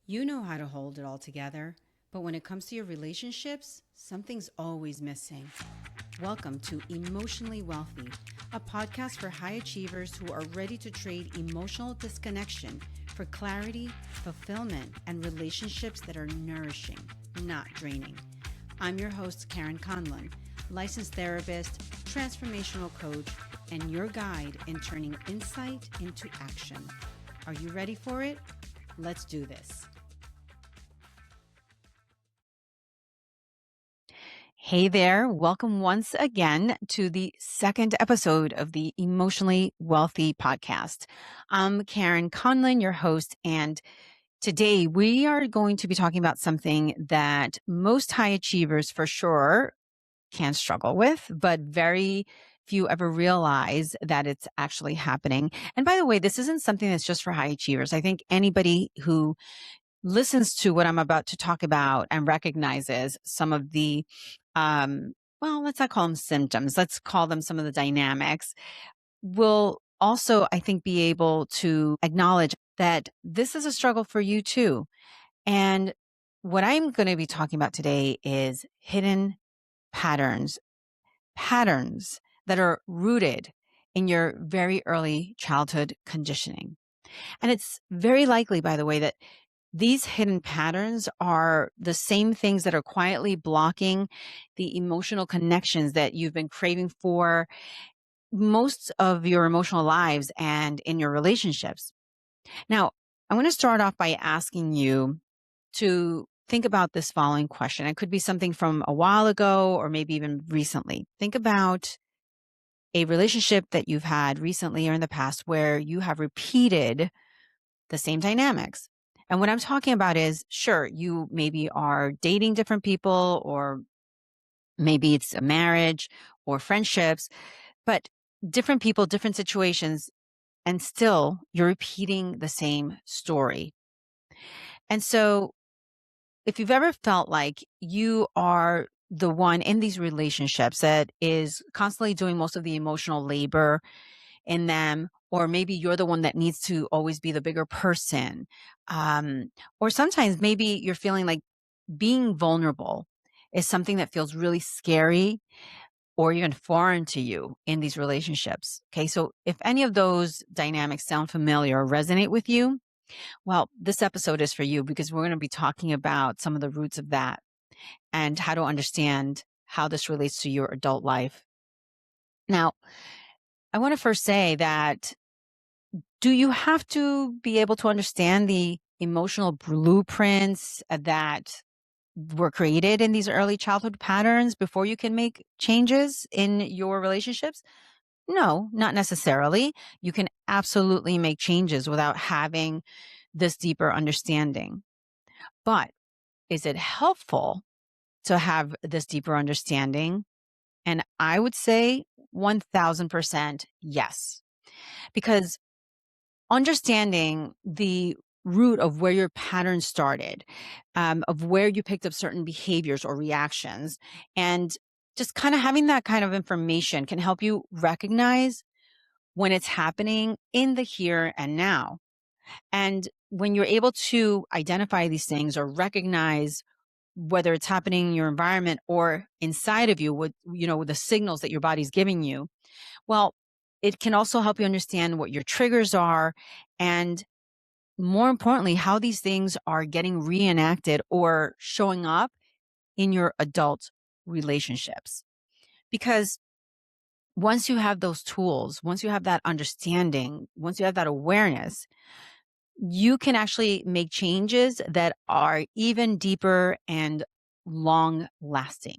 You know how to hold it all together, but when it comes to your relationships, something's always missing. Welcome to Emotionally Wealthy, a podcast for high achievers who are ready to trade emotional disconnection for clarity, fulfillment, and relationships that are nourishing, not draining. I'm your host, Karen Conlon, licensed therapist, transformational coach, and your guide in turning insight into action. Are you ready for it? Let's do this. Hey there. Welcome once again to the second episode of the Emotionally Wealthy podcast. I'm Karen Conlon, your host, and today we are going to be talking about something that most high achievers for sure can struggle with, but very few ever realize that it's actually happening. And by the way, this isn't something that's just for high achievers. I think anybody who listens to what I'm about to talk about and recognizes some of the, let's not call them symptoms, let's call them some of the dynamics, will also, I think, be able to acknowledge that this is a struggle for you too. And what I'm going to be talking about today is hidden patterns, patterns that are rooted in your very early childhood conditioning. And it's very likely, by the way, that these hidden patterns are the same things that are quietly blocking the emotional connections that you've been craving for most of your emotional lives and in your relationships. Now, I want to start off by asking you to think about this following question. It could be something from a while ago or maybe even recently. Think about a relationship that you've had recently or in the past where you have repeated the same dynamics. And what I'm talking about is, sure, you maybe are dating different people, or maybe it's a marriage or friendships, but different people, different situations, and still you're repeating the same story. And so if you've ever felt like you are the one in these relationships that is constantly doing most of the emotional labor in them, or maybe you're the one that needs to always be the bigger person. Or sometimes maybe you're feeling like being vulnerable is something that feels really scary or even foreign to you in these relationships. Okay. So if any of those dynamics sound familiar or resonate with you, well, this episode is for you because we're going to be talking about some of the roots of that and how to understand how this relates to your adult life. Now, I want to first say that do you have to be able to understand the emotional blueprints that were created in these early childhood patterns before you can make changes in your relationships? No, not necessarily. You can absolutely make changes without having this deeper understanding. But is it helpful to have this deeper understanding? And I would say 1000% yes, because understanding the root of where your pattern started, of where you picked up certain behaviors or reactions, and just kind of having that kind of information can help you recognize when it's happening in the here and now. And when you're able to identify these things or recognize whether it's happening in your environment or inside of you, with the signals that your body's giving you, well, it can also help you understand what your triggers are and, more importantly, how these things are getting reenacted or showing up in your adult relationships. Because once you have those tools, once you have that understanding, once you have that awareness, you can actually make changes that are even deeper and long lasting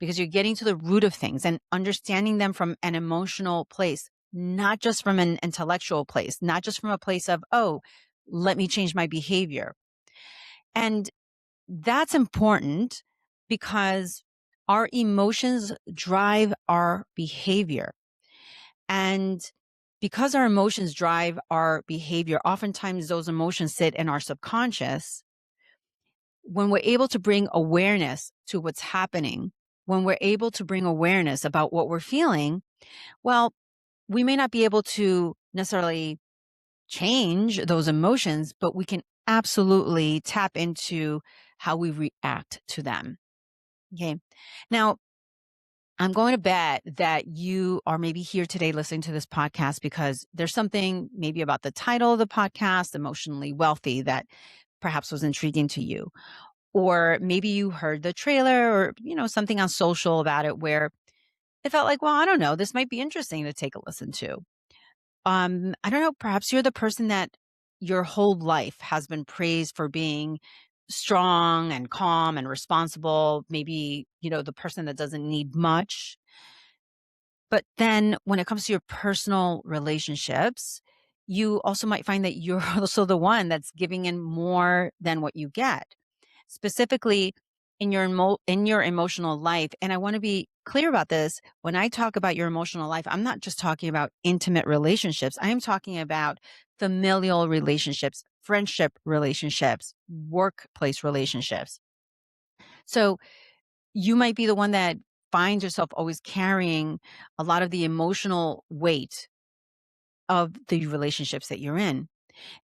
because you're getting to the root of things and understanding them from an emotional place, not just from an intellectual place, not just from a place of, oh, let me change my behavior. And that's important because our emotions drive our behavior. And because our emotions drive our behavior, oftentimes those emotions sit in our subconscious. When we're able to bring awareness to what's happening, when we're able to bring awareness about what we're feeling, well, we may not be able to necessarily change those emotions, but we can absolutely tap into how we react to them. Okay. Now, I'm going to bet that you are maybe here today listening to this podcast because there's something maybe about the title of the podcast, Emotionally Wealthy, that perhaps was intriguing to you. Or maybe you heard the trailer or, something on social about it where it felt like, well, I don't know, this might be interesting to take a listen to. I don't know, perhaps you're the person that your whole life has been praised for being strong and calm and responsible, maybe, the person that doesn't need much. But then when it comes to your personal relationships, you also might find that you're also the one that's giving in more than what you get, specifically in your emotional life. And I want to be clear about this. When I talk about your emotional life, I'm not just talking about intimate relationships. I am talking about familial relationships, friendship relationships, workplace relationships. So you might be the one that finds yourself always carrying a lot of the emotional weight of the relationships that you're in.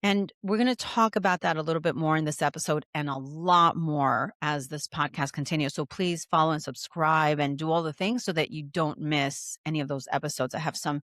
And we're going to talk about that a little bit more in this episode and a lot more as this podcast continues. So please follow and subscribe and do all the things so that you don't miss any of those episodes. I have some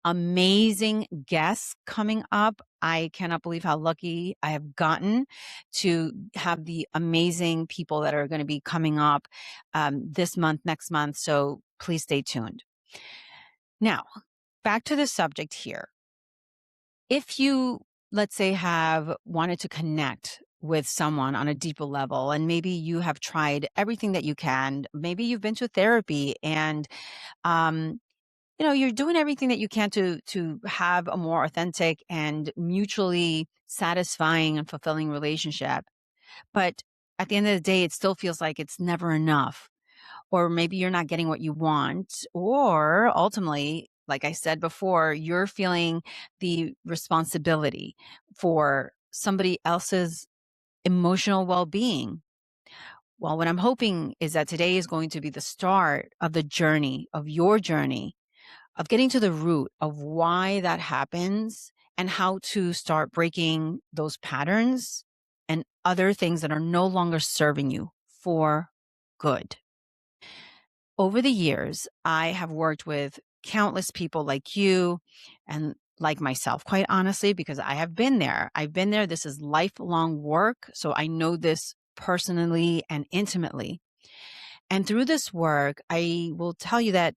amazing guests coming up. I cannot believe how lucky I have gotten to have the amazing people that are going to be coming up this month, next month. So please stay tuned. Now, back to the subject here. If you, let's say, have wanted to connect with someone on a deeper level, and maybe you have tried everything that you can, maybe you've been to therapy and um, you're doing everything that you can to have a more authentic and mutually satisfying and fulfilling relationship. But at the end of the day, it still feels like it's never enough. Or maybe you're not getting what you want. Or ultimately, like I said before, you're feeling the responsibility for somebody else's emotional well-being. Well, what I'm hoping is that today is going to be the start of the journey, of your journey of getting to the root of why that happens and how to start breaking those patterns and other things that are no longer serving you for good. Over the years, I have worked with countless people like you and like myself, quite honestly, because I have been there. I've been there. This is lifelong work. So I know this personally and intimately. And through this work, I will tell you that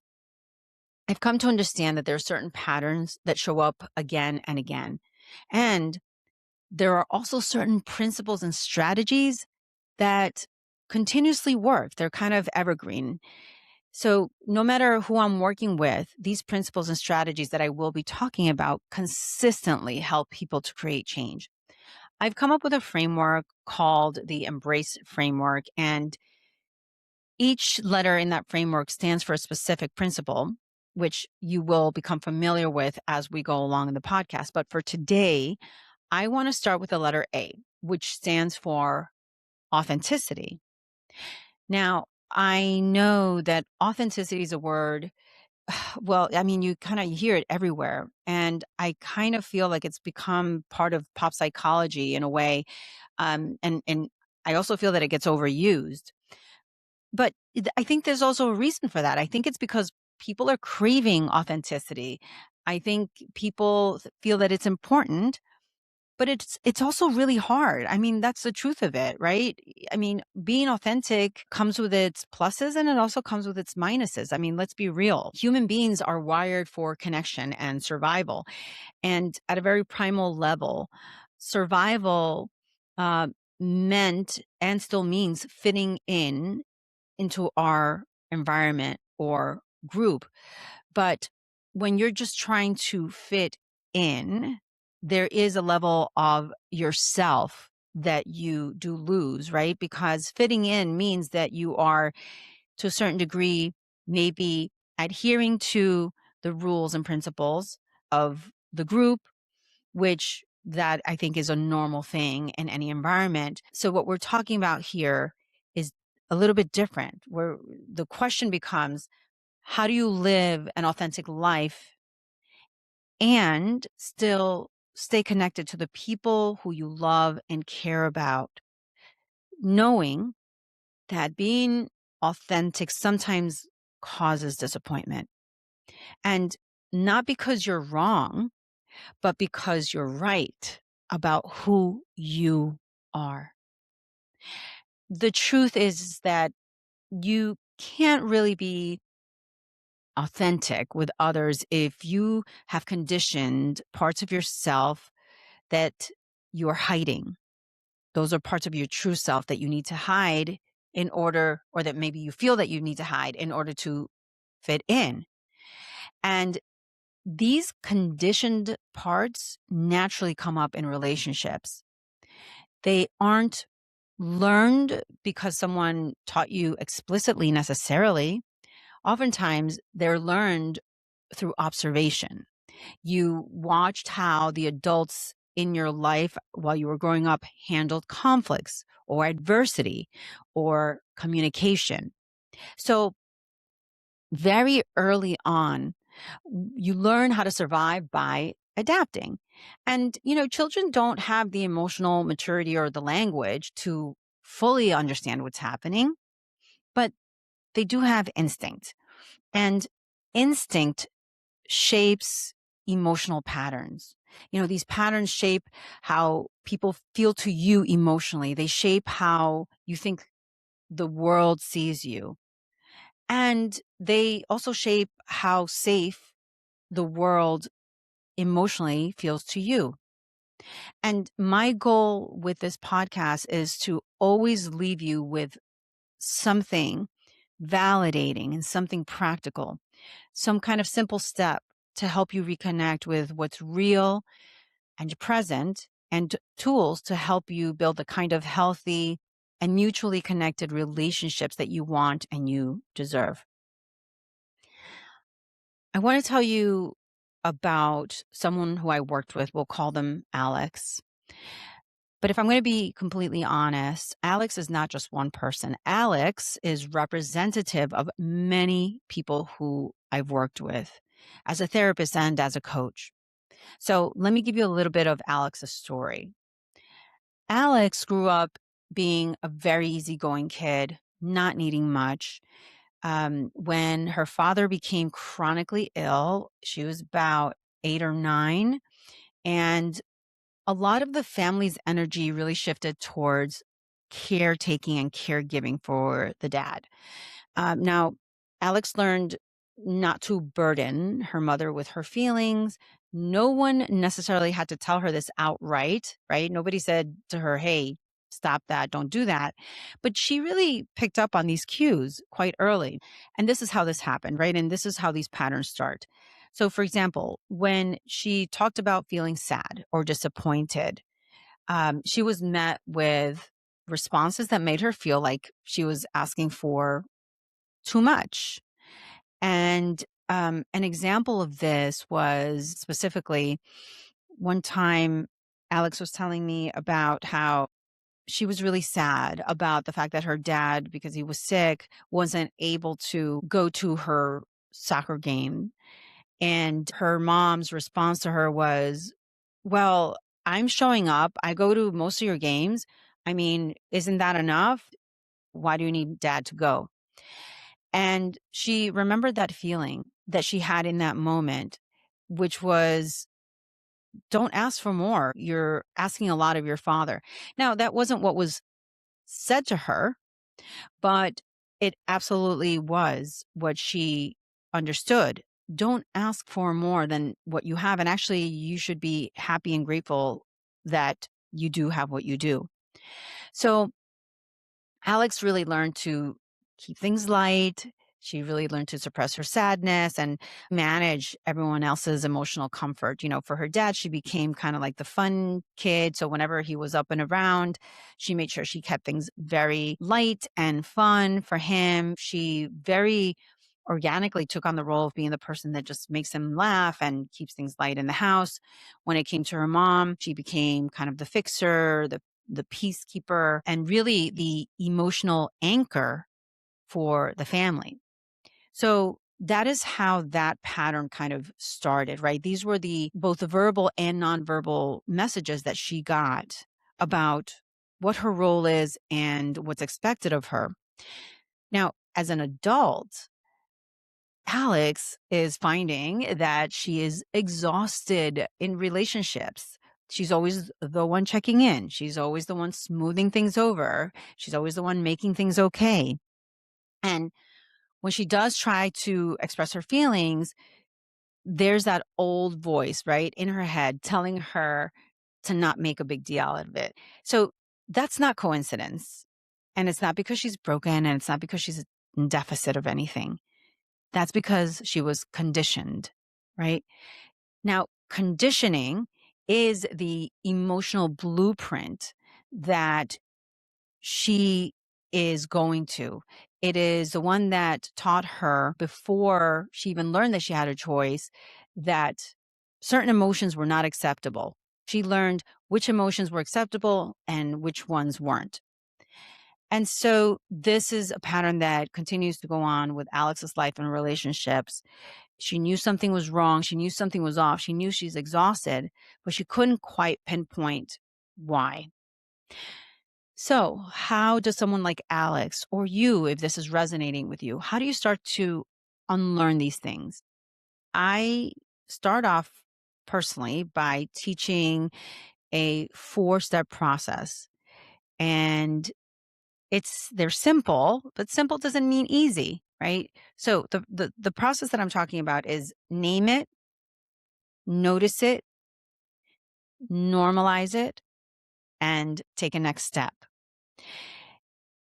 I've come to understand that there are certain patterns that show up again and again. And there are also certain principles and strategies that continuously work. They're kind of evergreen. So no matter who I'm working with, these principles and strategies that I will be talking about consistently help people to create change. I've come up with a framework called the Embrace Framework, and each letter in that framework stands for a specific principle, which you will become familiar with as we go along in the podcast. But for today, I want to start with the letter A, which stands for authenticity. Now, I know that authenticity is a word. Well, I mean, you kind of hear it everywhere. And I kind of feel like it's become part of pop psychology in a way. And I also feel that it gets overused. But I think there's also a reason for that. I think it's because people are craving authenticity. I think people feel that it's important, but it's also really hard. I mean, that's the truth of it, right? I mean, being authentic comes with its pluses and it also comes with its minuses. I mean, let's be real. Human beings are wired for connection and survival. And at a very primal level, survival uh, meant and still means fitting in into our environment or group. But when you're just trying to fit in, there is a level of yourself that you do lose, right? Because fitting in means that you are, to a certain degree, maybe adhering to the rules and principles of the group, which that I think is a normal thing in any environment. So what we're talking about here is a little bit different, where the question becomes, how do you live an authentic life and still stay connected to the people who you love and care about, knowing that being authentic sometimes causes disappointment. And not because you're wrong, but because you're right about who you are. The truth is that you can't really be authentic with others if you have conditioned parts of yourself that you're hiding. Those are parts of your true self that you need to hide in order, or that maybe you feel that you need to hide in order to fit in. And these conditioned parts naturally come up in relationships. They aren't learned because someone taught you explicitly necessarily. Oftentimes, they're learned through observation. You watched how the adults in your life while you were growing up handled conflicts or adversity or communication. So, very early on, you learn how to survive by adapting. And, children don't have the emotional maturity or the language to fully understand what's happening, but they do have instinct. And instinct shapes emotional patterns. These patterns shape how people feel to you emotionally. They shape how you think the world sees you. And they also shape how safe the world emotionally feels to you. And my goal with this podcast is to always leave you with something validating and something practical, some kind of simple step to help you reconnect with what's real and present, and tools to help you build the kind of healthy and mutually connected relationships that you want and you deserve. I want to tell you about someone who I worked with. We'll call them Alex. But if I'm going to be completely honest, Alex is not just one person. Alex is representative of many people who I've worked with as a therapist and as a coach. So let me give you a little bit of Alex's story. Alex grew up being a very easygoing kid, not needing much. When her father became chronically ill, she was about 8 or 9. And a lot of the family's energy really shifted towards caretaking and caregiving for the dad. Now, Alex learned not to burden her mother with her feelings. No one necessarily had to tell her this outright, right? Nobody said to her, hey, stop that, don't do that. But she really picked up on these cues quite early. And this is how this happened, right? And this is how these patterns start. So, for example, when she talked about feeling sad or disappointed, she was met with responses that made her feel like she was asking for too much. And an example of this was specifically one time Alex was telling me about how she was really sad about the fact that her dad, because he was sick, wasn't able to go to her soccer game. And her mom's response to her was, well, I'm showing up. I go to most of your games. I mean, isn't that enough? Why do you need dad to go? And she remembered that feeling that she had in that moment, which was, don't ask for more. You're asking a lot of your father. Now, that wasn't what was said to her, but it absolutely was what she understood. Don't ask for more than what you have. And actually, you should be happy and grateful that you do have what you do. So Alex really learned to keep things light. She really learned to suppress her sadness and manage everyone else's emotional comfort. For her dad, she became kind of like the fun kid. So whenever he was up and around, she made sure she kept things very light and fun for him. She very organically took on the role of being the person that just makes him laugh and keeps things light in the house. When it came to her mom, she became kind of the fixer, the peacekeeper, and really the emotional anchor for the family. So that is how that pattern kind of started, right? These were both the verbal and nonverbal messages that she got about what her role is and what's expected of her. Now, as an adult, Alex is finding that she is exhausted in relationships. She's always the one checking in. She's always the one smoothing things over. She's always the one making things okay. And when she does try to express her feelings, there's that old voice, right, in her head telling her to not make a big deal out of it. So that's not coincidence. And it's not because she's broken, and it's not because she's in deficit of anything. That's because she was conditioned, right? Now, conditioning is the emotional blueprint that she is going to. It is the one that taught her before she even learned that she had a choice that certain emotions were not acceptable. She learned which emotions were acceptable and which ones weren't. And so this is a pattern that continues to go on with Alex's life and relationships. She knew something was wrong. She knew something was off. She knew she's exhausted, but she couldn't quite pinpoint why. So, how does someone like Alex, or you, if this is resonating with you, how do you start to unlearn these things? I start off personally by teaching a 4-step process. And they're simple, but simple doesn't mean easy, right? So the process that I'm talking about is name it, notice it, normalize it, and take a next step.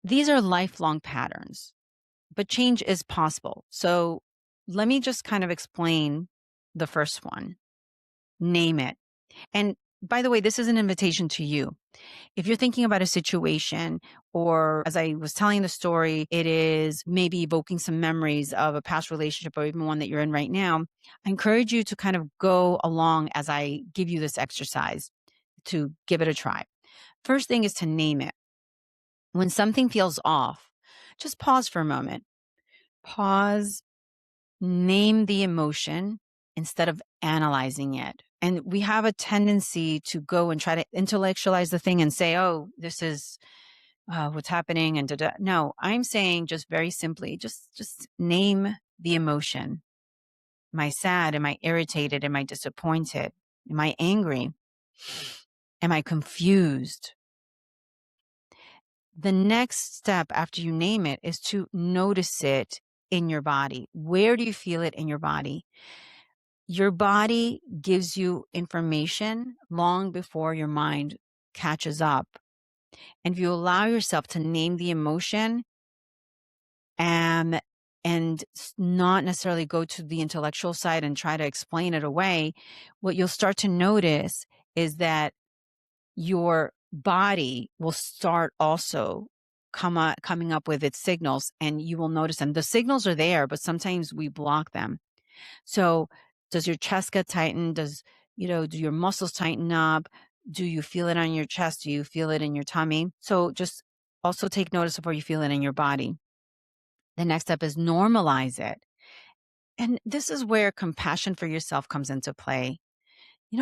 These are lifelong patterns, but change is possible. So let me just kind of explain the first one. Name it. And by the way, this is an invitation to you. If you're thinking about a situation, or as I was telling the story, it is maybe evoking some memories of a past relationship or even one that you're in right now, I encourage you to kind of go along as I give you this exercise to give it a try. First thing is to name it. When something feels off, just pause for a moment. Pause, name the emotion instead of analyzing it. And we have a tendency to go and try to intellectualize the thing and say, oh, this is what's happening. And da-da. No, I'm saying just very simply, just name the emotion. Am I sad? Am I irritated? Am I disappointed? Am I angry? Am I confused? The next step after you name it is to notice it in your body. Where do you feel it in your body? Your body gives you information long before your mind catches up. And if you allow yourself to name the emotion and not necessarily go to the intellectual side and try to explain it away, what you'll start to notice is that your body will start also coming up with its signals, and you will notice them. The signals are there, but sometimes we block them. So does your chest get tightened? Do your muscles tighten up? Do you feel it on your chest? Do you feel it in your tummy? So just also take notice of where you feel it in your body. The next step is normalize it. And this is where compassion for yourself comes into play.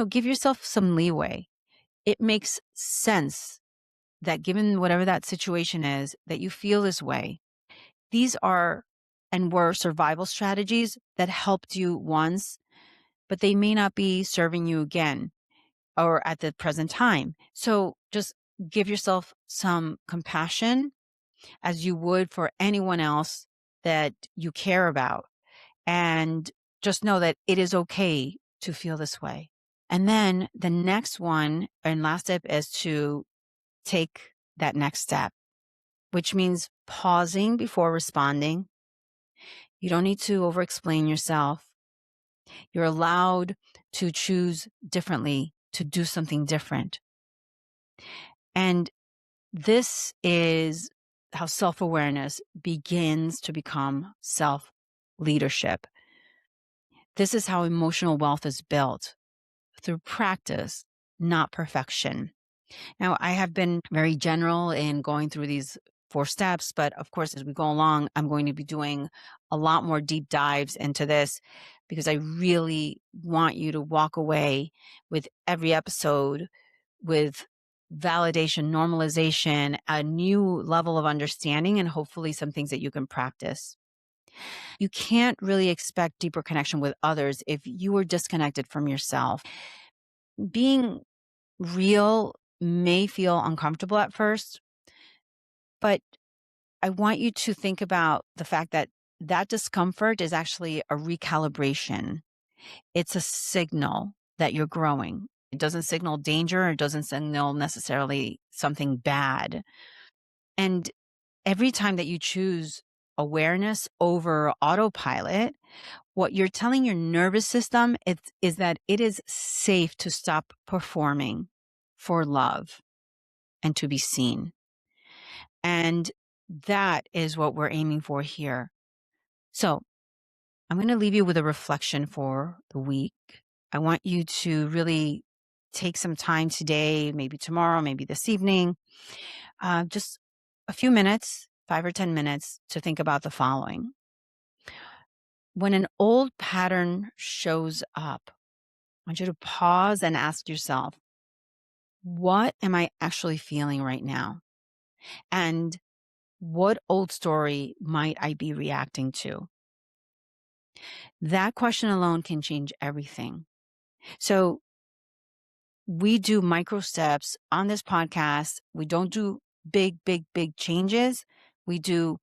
Give yourself some leeway. It makes sense that given whatever that situation is, that you feel this way. These are and were survival strategies that helped you once, but they may not be serving you again or at the present time. So just give yourself some compassion as you would for anyone else that you care about. And just know that it is okay to feel this way. And then the next one and last step is to take that next step, which means pausing before responding. You don't need to over-explain yourself. You're allowed to choose differently, to do something different. And this is how self-awareness begins to become self-leadership. This is how emotional wealth is built, through practice, not perfection. Now, I have been very general in going through these 4 steps, but of course, as we go along, I'm going to be doing a lot more deep dives into this because I really want you to walk away with every episode with validation, normalization, a new level of understanding, and hopefully some things that you can practice. You can't really expect deeper connection with others if you are disconnected from yourself. Being real may feel uncomfortable at first, but I want you to think about the fact that that discomfort is actually a recalibration. It's a signal that you're growing. It doesn't signal danger. It doesn't signal necessarily something bad. And every time that you choose awareness over autopilot, what you're telling your nervous system is that it is safe to stop performing for love and to be seen. And that is what we're aiming for here. So I'm going to leave you with a reflection for the week. I want you to really take some time today, maybe tomorrow, maybe this evening, just a few minutes, 5 or 10 minutes to think about the following. When an old pattern shows up, I want you to pause and ask yourself, what am I actually feeling right now? And what old story might I be reacting to? That question alone can change everything. So we do micro steps on this podcast. We don't do big changes. We do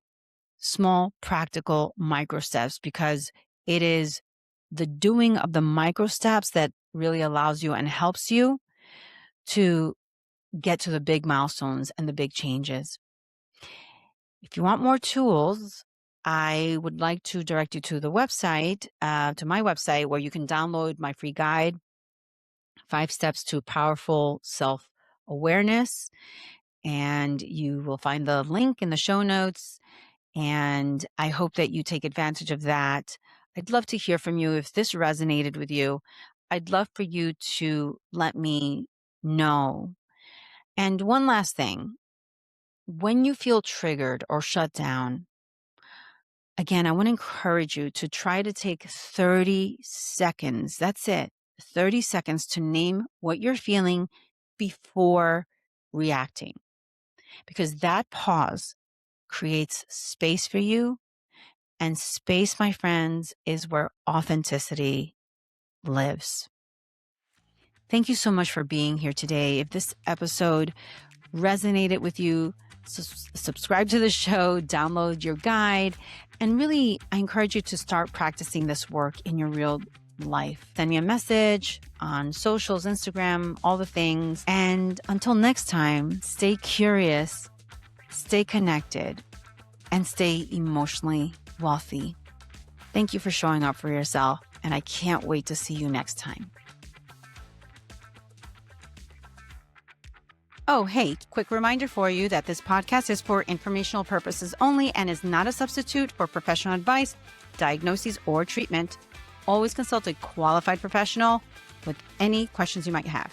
small, practical micro steps because it is the doing of the micro steps that really allows you and helps you to get to the big milestones and the big changes. If you want more tools, I would like to direct you to the website, to my website, where you can download my free guide, 5 Steps to Powerful Self-Awareness. And you will find the link in the show notes. And I hope that you take advantage of that. I'd love to hear from you. If this resonated with you, I'd love for you to let me know. And one last thing, when you feel triggered or shut down, again, I want to encourage you to try to take 30 seconds. That's it. 30 seconds to name what you're feeling before reacting, because that pause creates space for you. And space, my friends, is where authenticity lives. Thank you so much for being here today. If this episode resonated with you, subscribe to the show, download your guide, and really, I encourage you to start practicing this work in your real life. Send me a message on socials, Instagram, all the things. And until next time, stay curious, stay connected, and stay emotionally wealthy. Thank you for showing up for yourself, and I can't wait to see you next time. Oh, hey, quick reminder for you that this podcast is for informational purposes only and is not a substitute for professional advice, diagnoses, or treatment. Always consult a qualified professional with any questions you might have.